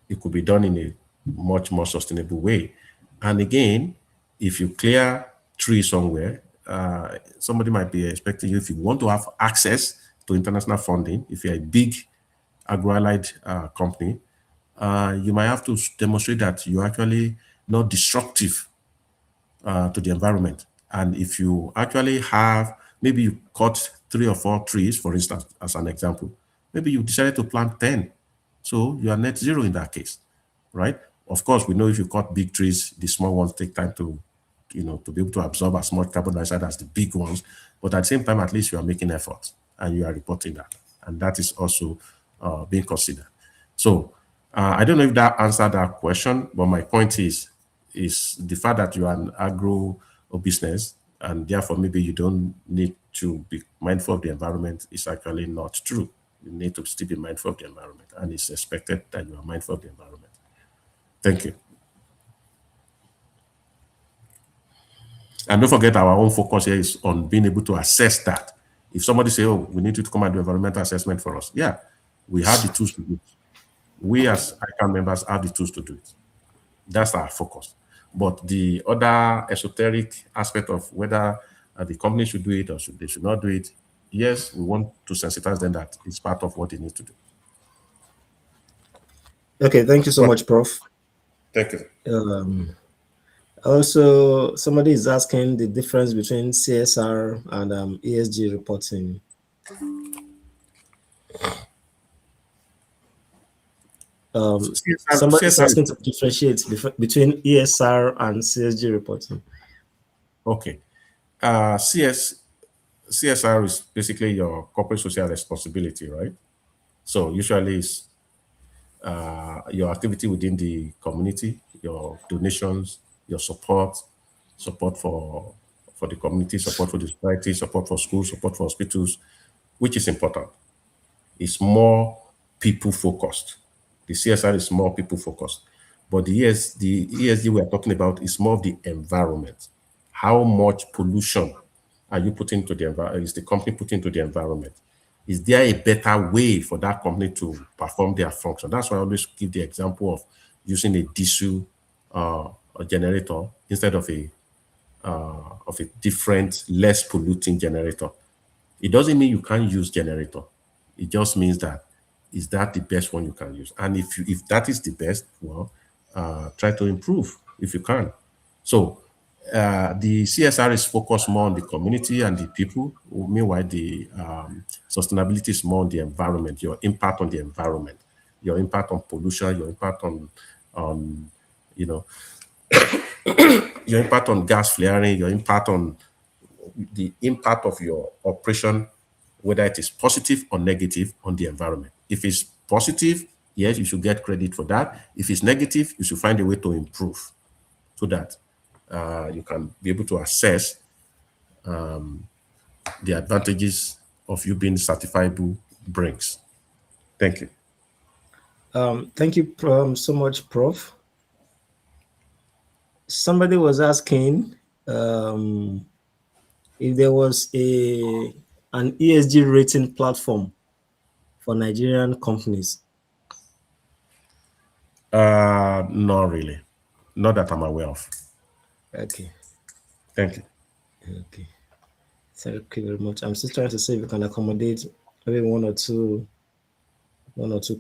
It could be done in a much more sustainable way. And again, if you clear trees somewhere, somebody might be expecting you, if you want to have access to international funding, if you're a big agro-allied company, you might have to demonstrate that you're actually not destructive to the environment. And if you actually have, maybe you cut 3 or 4 trees, for instance, as an example, maybe you decided to plant 10. So you are net zero in that case, right? Of course, we know if you cut big trees, the small ones take time to be able to absorb as much carbon dioxide as the big ones. But at the same time, at least you are making efforts and you are reporting that. And that is also being considered. So I don't know if that answered that question, but my point is the fact that you are an agro business and therefore maybe you don't need to be mindful of the environment is actually not true. You need to still be mindful of the environment, and it's expected that you are mindful of the environment. Thank you. And don't forget, our own focus here is on being able to assess that. If somebody say, oh, we need you to come and do environmental assessment for us. Yeah, we have the tools to do it. We as ICAN members have the tools to do it. That's our focus. But the other esoteric aspect of whether the company should do it or they should not do it, yes, we want to sensitize them that it's part of what they need to do. Okay, thank you so Well, much, Prof. thank you. Also, somebody is asking the difference between CSR and ESG reporting. Somebody is asking to differentiate between ESR and CSG reporting. Okay. CSR is basically your corporate social responsibility, right? So usually it's your activity within the community, your donations, your support for the community, support for the society, support for schools, support for hospitals, which is important. It's more people focused. The CSR is more people focused. But the ESG we are talking about is more of the environment. How much pollution are you putting into the environment? Is the company putting into the environment? Is there a better way for that company to perform their function? That's why I always give the example of using a diesel generator instead of a different, less polluting generator. It doesn't mean you can't use generator. It just means that is that the best one you can use? And if that is the best, well, try to improve if you can. So the CSR is focused more on the community and the people. Meanwhile, the sustainability is more on the environment, your impact on the environment, your impact on pollution, your impact on you know, your impact on gas flaring, your impact on the impact of your operation, whether it is positive or negative on the environment. If it's positive, yes, you should get credit for that. If it's negative, you should find a way to improve so that you can be able to assess the advantages of you being certifiable brings. Thank you. Thank you so much, Prof. Somebody was asking if there was an ESG rating platform for Nigerian companies. Not really. Not that I'm aware of. Okay. Thank you. Okay. Thank you very much. I'm still trying to see if we can accommodate maybe one or two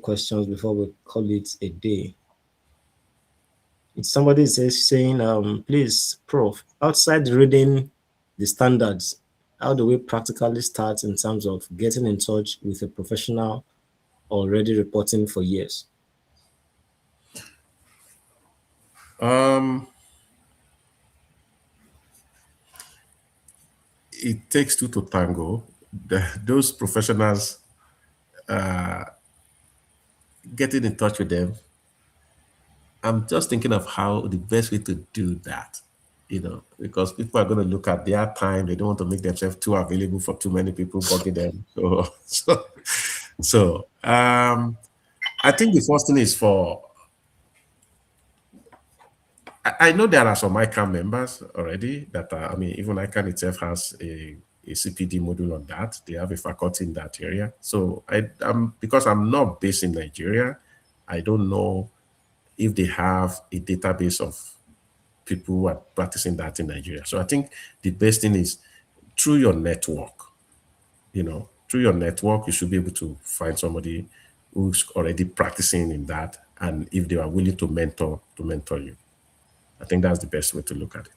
questions before we call it a day. If somebody is saying, please, Prof, outside reading the standards, how do we practically start in terms of getting in touch with a professional already reporting for years? It takes two to tango. Those professionals, getting in touch with them, I'm just thinking of how the best way to do that, because people are going to look at their time. They don't want to make themselves too available for too many people bugging them. So I think the first thing is I know there are some ICAN members already that are, even ICAN itself has a CPD module on that. They have a faculty in that area. So because I'm not based in Nigeria, I don't know if they have a database of people who are practicing that in Nigeria. So I think the best thing is through your network. Through your network, you should be able to find somebody who's already practicing in that, and if they are willing to mentor you. I think that's the best way to look at it.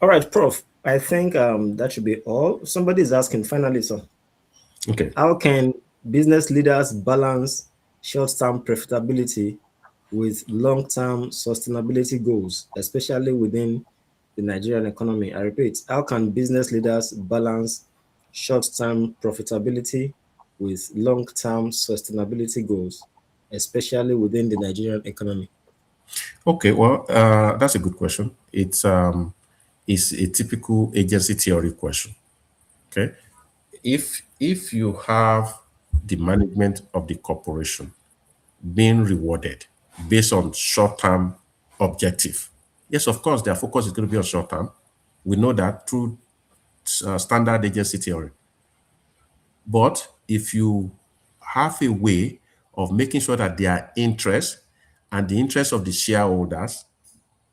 All right, Prof. I think that should be all. Somebody is asking finally, sir. Okay. How can business leaders balance short-term profitability with long-term sustainability goals, especially within the Nigerian economy? I repeat, how can business leaders balance short-term profitability with long-term sustainability goals, especially within the Nigerian economy? Okay, well, that's a good question. It's a typical agency theory question. Okay, if you have the management of the corporation being rewarded based on short-term objective, yes, of course, their focus is going to be on short-term. We know that through standard agency theory. But if you have a way of making sure that their interest and the interest of the shareholders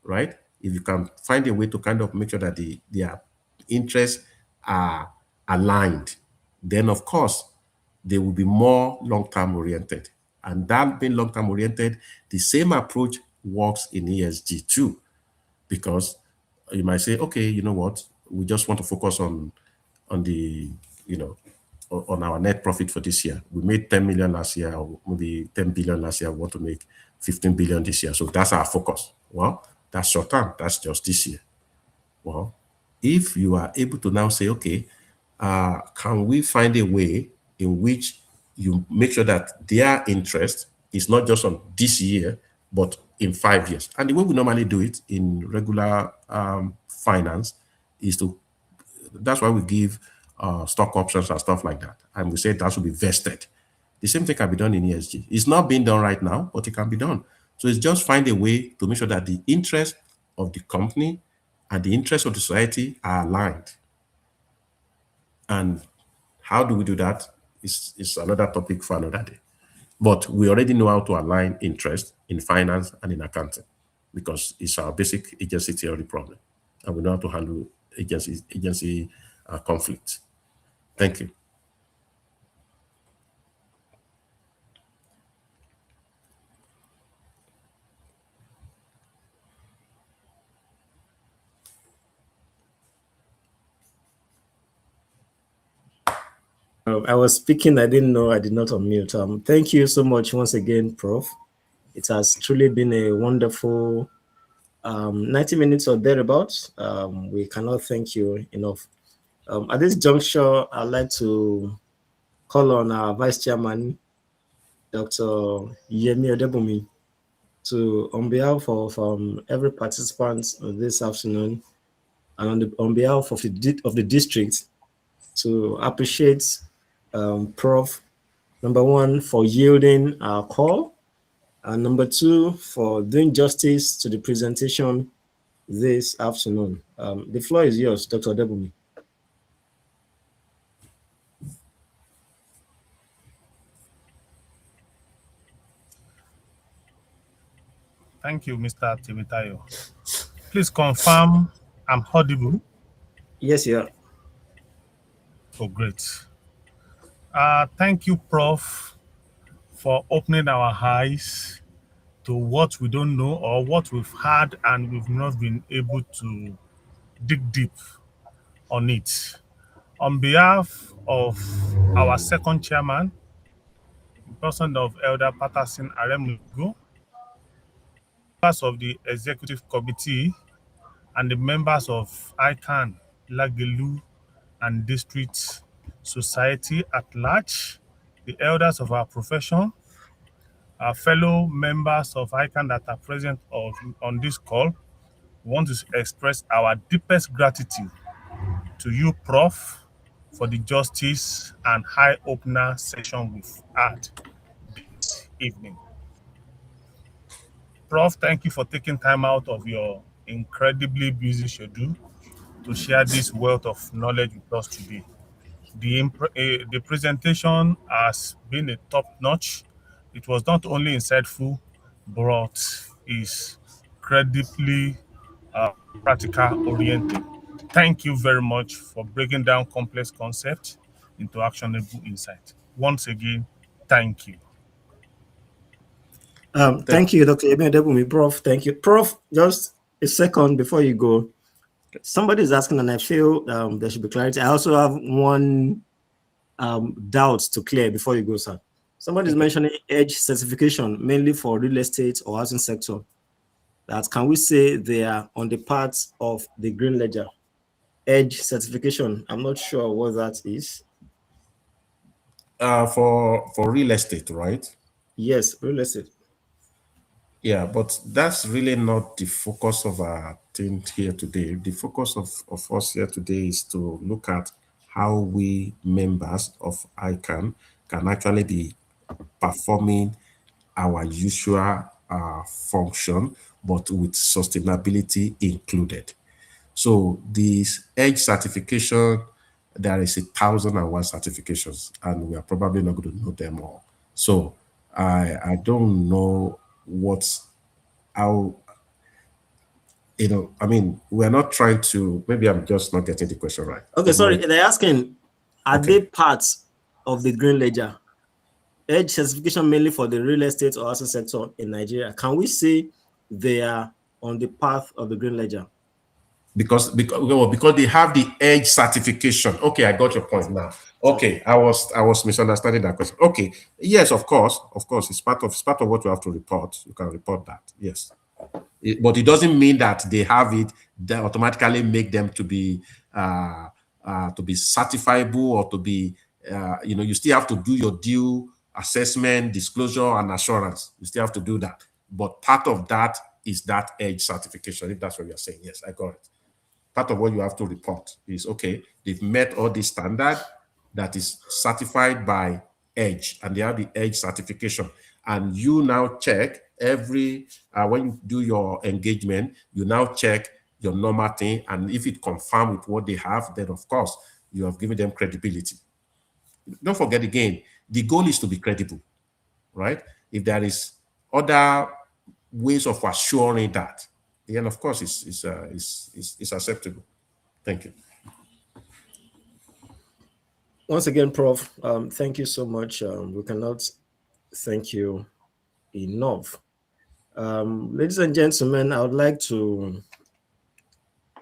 right? If you can find a way to kind of make sure that their interests are aligned, then of course they will be more long-term oriented. And that being long-term oriented, the same approach works in ESG too, because you might say, okay, you know what, we just want to focus on the, on our net profit for this year. We made 10 million last year, or maybe 10 billion last year. We want to make 15 billion this year. So that's our focus. Well, that's short term. That's just this year. Well, if you are able to now say, okay, can we find a way in which you make sure that their interest is not just on this year, but in 5 years? And the way we normally do it in regular finance is that's why we give stock options and stuff like that. And we say that should be vested. The same thing can be done in ESG. It's not being done right now, but it can be done. So it's just find a way to make sure that the interest of the company and the interest of the society are aligned. And how do we do that? Is another topic for another day. But we already know how to align interest in finance and in accounting, because it's our basic agency theory problem. And we know how to handle agency conflict. Thank you. I was speaking, I didn't know I did not unmute. Thank you so much once again, Prof. It has truly been a wonderful 90 minutes or thereabouts. We cannot thank you enough. At this juncture, I'd like to call on our Vice Chairman, Dr. Yemi Odebumi, to, on behalf of every participant this afternoon, and on behalf of the district, to appreciate Prof, number one, for yielding our call, and number two, for doing justice to the presentation this afternoon. The floor is yours, Dr. Odebumi. Thank you, Mr. Timitayo. Please confirm I'm audible. Yes, you are. Oh, great. Thank you, Prof, for opening our eyes to what we don't know or what we've heard and we've not been able to dig deep on it. On behalf of our second chairman, the person of Elder Patterson Ariemuduigho, members of the executive committee, and the members of ICAN, Lagelu, and district society at large, the elders of our profession, our fellow members of ICAN that are present on this call, want to express our deepest gratitude to you, Prof, for the justice and eye-opener session we've had this evening. Prof, thank you for taking time out of your incredibly busy schedule to share this wealth of knowledge with us today. The presentation has been a top-notch. It was not only insightful, but is credibly practical oriented. Thank you very much for breaking down complex concepts into actionable insight. Once again, thank you. Thank you, Dr. Yemi Odebumi. Prof, thank you. Prof, just a second before you go. Somebody is asking, and I feel there should be clarity. I also have one doubt to clear before you go, sir. Somebody is mentioning EDGE certification, mainly for real estate or housing sector. That can we say they are on the part of the Green Ledger? EDGE certification, I'm not sure what that is. For real estate, right? Yes, real estate. Yeah, but that's really not the focus of our thing here today. The focus of us here today is to look at how we members of ICAN can actually be performing our usual function, but with sustainability included. So this EDGE certification, there is 1,001 certifications, and we are probably not going to know them all. So I don't know how I mean, we're not trying to, maybe I'm just not getting the question right. Okay, sorry. They're asking, are they parts of the green ledger? Edge certification mainly for the real estate or asset sector in Nigeria. Can we say they are on the path of the green ledger? Because they have the edge certification. Okay, I got your point now. Okay, I was misunderstanding that question. Okay, yes, of course, it's part of what you have to report. You can report that, yes. But it doesn't mean that they have it that automatically make them to be certifiable or to be you still have to do your due assessment, disclosure, and assurance. You still have to do that. But part of that is that edge certification, if that's what you're saying. Yes, I got it. Part of what you have to report is, okay, they've met all the standard that is certified by Edge, and they have the Edge certification. And you now check every, when you do your engagement, you now check your normal thing. And if it confirms with what they have, then of course, you have given them credibility. Don't forget again, the goal is to be credible, right? If there is other ways of assuring that, then of course it's acceptable. Thank you. Once again, Prof, thank you so much. We cannot thank you enough. Ladies and gentlemen, I would like to,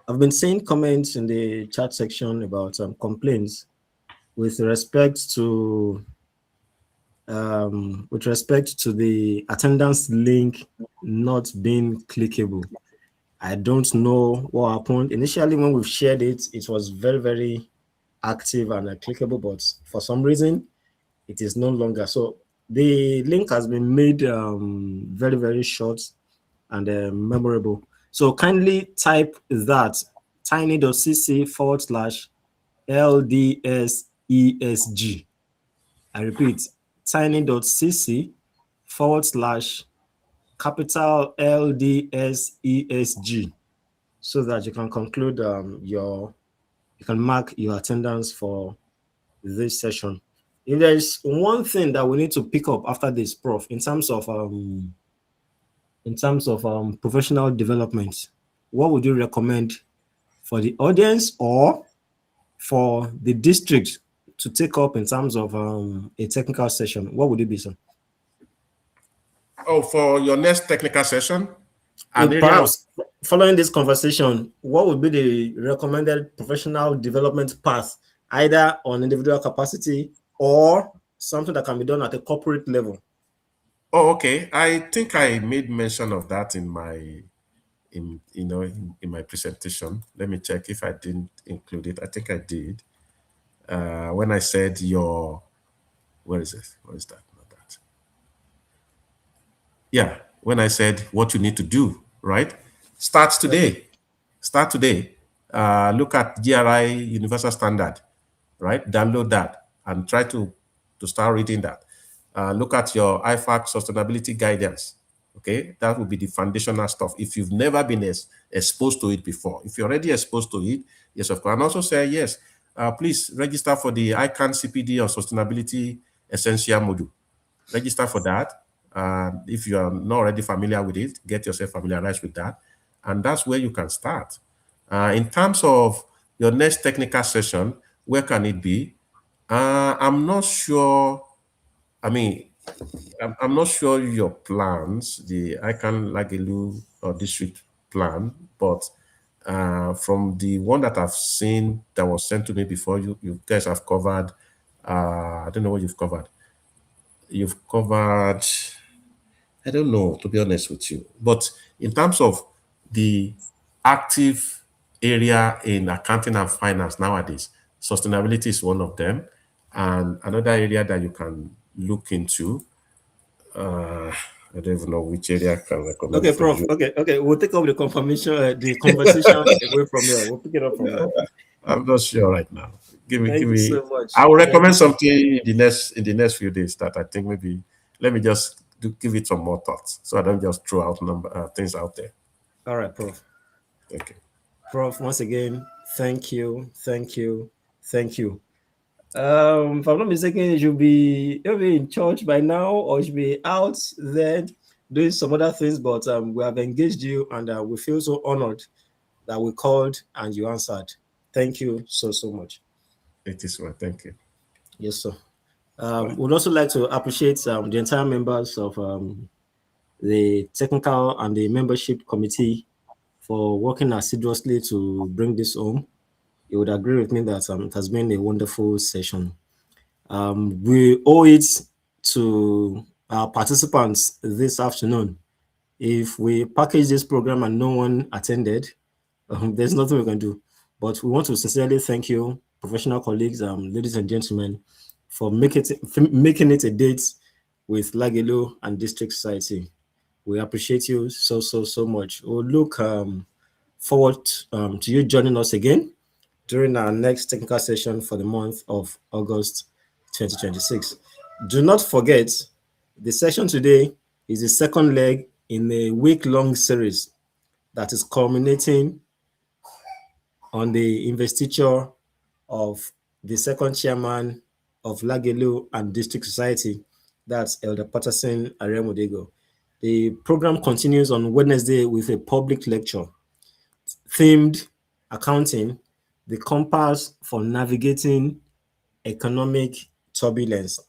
I've been seeing comments in the chat section about complaints with respect to the attendance link not being clickable. I don't know what happened. Initially, when we've shared it, it was very, very active and clickable, but for some reason, it is no longer. So the link has been made very, very short and memorable. So kindly type that tiny.cc/LDSESG. I repeat, tiny.cc/capital LDSESG, so that you can conclude you can mark your attendance for this session. If there is one thing that we need to pick up after this, Prof, in terms of professional development, what would you recommend for the audience or for the district to take up in terms of a technical session? What would it be, sir? Oh, for your next technical session? Perhaps following this conversation, what would be the recommended professional development path, either on individual capacity or something that can be done at a corporate level? Oh, okay. I think I made mention of that in my my presentation. Let me check if I didn't include it. I think I did. When I said where is it? Where is that? Not that. Yeah, when I said what you need to do, right? Start today. Start today. Look at GRI Universal Standard, right? Download that and try to start reading that. Look at your IFAC sustainability guidance. Okay, that will be the foundational stuff. If you've never been exposed to it before, if you're already exposed to it, yes, of course. And also say yes. Please register for the ICAN CPD or sustainability essential module. Register for that. If you are not already familiar with it, get yourself familiarized with that, and that's where you can start. In terms of your next technical session, where can it be? I'm not sure. I mean, I'm not sure your plans, the ICAN Lagelu or district plan, but from the one that I've seen that was sent to me before, you guys have covered, I don't know what you've covered. You've covered, I don't know, to be honest with you. But in terms of the active area in accounting and finance nowadays, sustainability is one of them. And another area that you can look into, I don't even know which area I can recommend. Okay, Prof. You. Okay. We'll take up the conversation away from here. We'll pick it up from there. I'm not sure right now. Give me. So much. I will recommend something in the next few days that I think maybe. Let me just give it some more thoughts, so I don't just throw out things out there. All right, Prof. Okay. Prof, once again, thank you. If I'm not mistaken, you'll be in church by now, or you'll be out there doing some other things, but we have engaged you, and we feel so honored that we called and you answered. Thank you so much. It is well. Thank you. Yes, sir. We'd also like to appreciate the entire members of the technical and the membership committee for working assiduously to bring this home. You would agree with me that it has been a wonderful session. We owe it to our participants this afternoon. If we package this program and no one attended, there's nothing we can do. But we want to sincerely thank you, professional colleagues, ladies and gentlemen, for making it a date with Lagelu and District Society. We appreciate you so much. We'll look forward to you joining us again during our next technical session for the month of August 2026. Do not forget, the session today is the second leg in a week-long series that is culminating on the investiture of the second chairman of Lagelu and District Society, that's Elder Patterson Ariemuduigho. The program continues on Wednesday with a public lecture themed Accounting, the Compass for Navigating Economic Turbulence.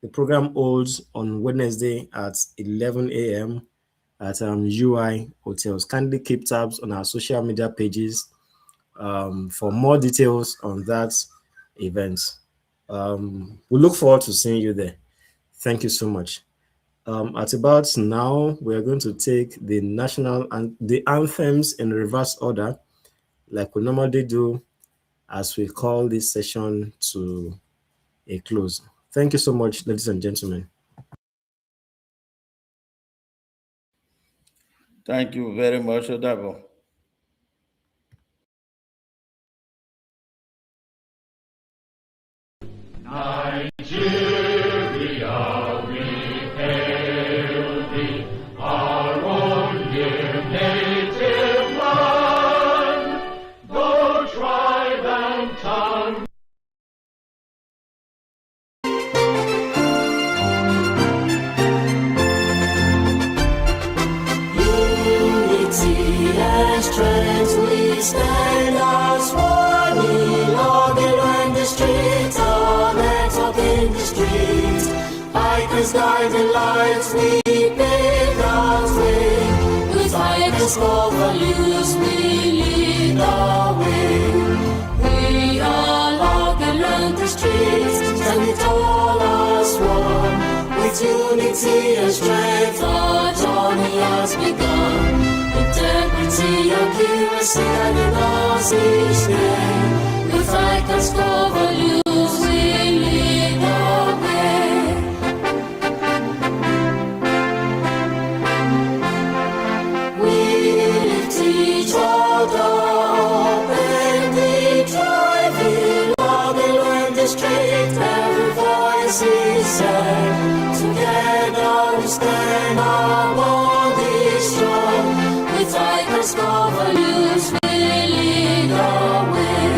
The program holds on Wednesday at 11 a.m. at UI Hotels. Kindly keep tabs on our social media pages for more details on that event. We look forward to seeing you there. Thank you so much. At about now, we are going to take the national and the anthems in reverse order, like we normally do, as we call this session to a close. Thank you so much, ladies and gentlemen. Thank you very much, Odabo. Nigeria, we hail thee, our own dear native land, though tribe and tongue. Unity and strength, we stand as one in Lagelu and the streets, our network in the streets. Icons guiding lights, we pave our way. With icons for values, we lead our way. We are Lagelu and the streets, standing tall as one. With unity and strength, our journey has begun. Integrity, accuracy, and in us each day. With icons for values, we lead our way. We lift each other up and we drive in Lagelu and the street. Every voice is said. Together we stand, our bond is strong. With icons for values, we lead our way.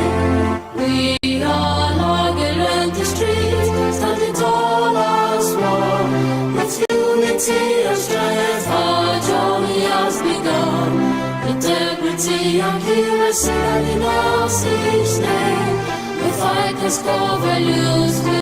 We are Lagelu and the streets, standing tall as one. With unity and strength, our journey has begun. Integrity, accuracy, and in us each day. With icons for values, we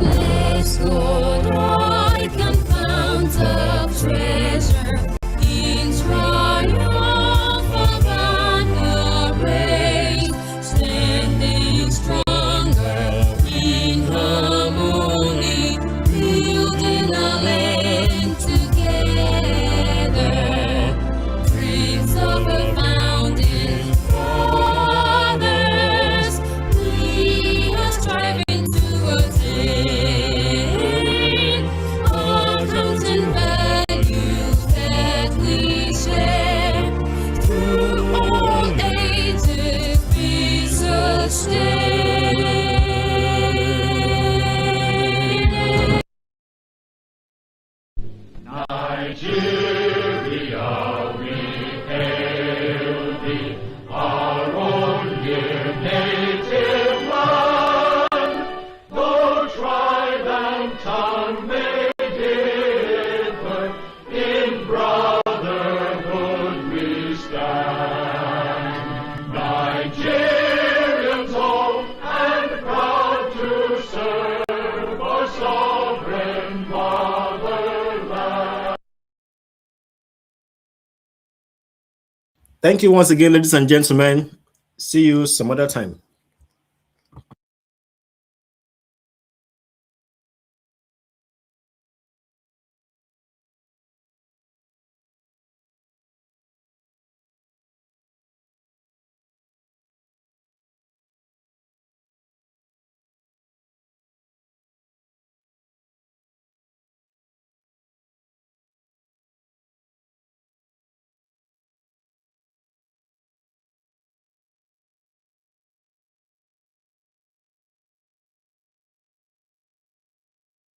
let's go right and found the treasure in triumphant array, standing stronger in harmony. We Thank you once again, ladies and gentlemen. See you some other time.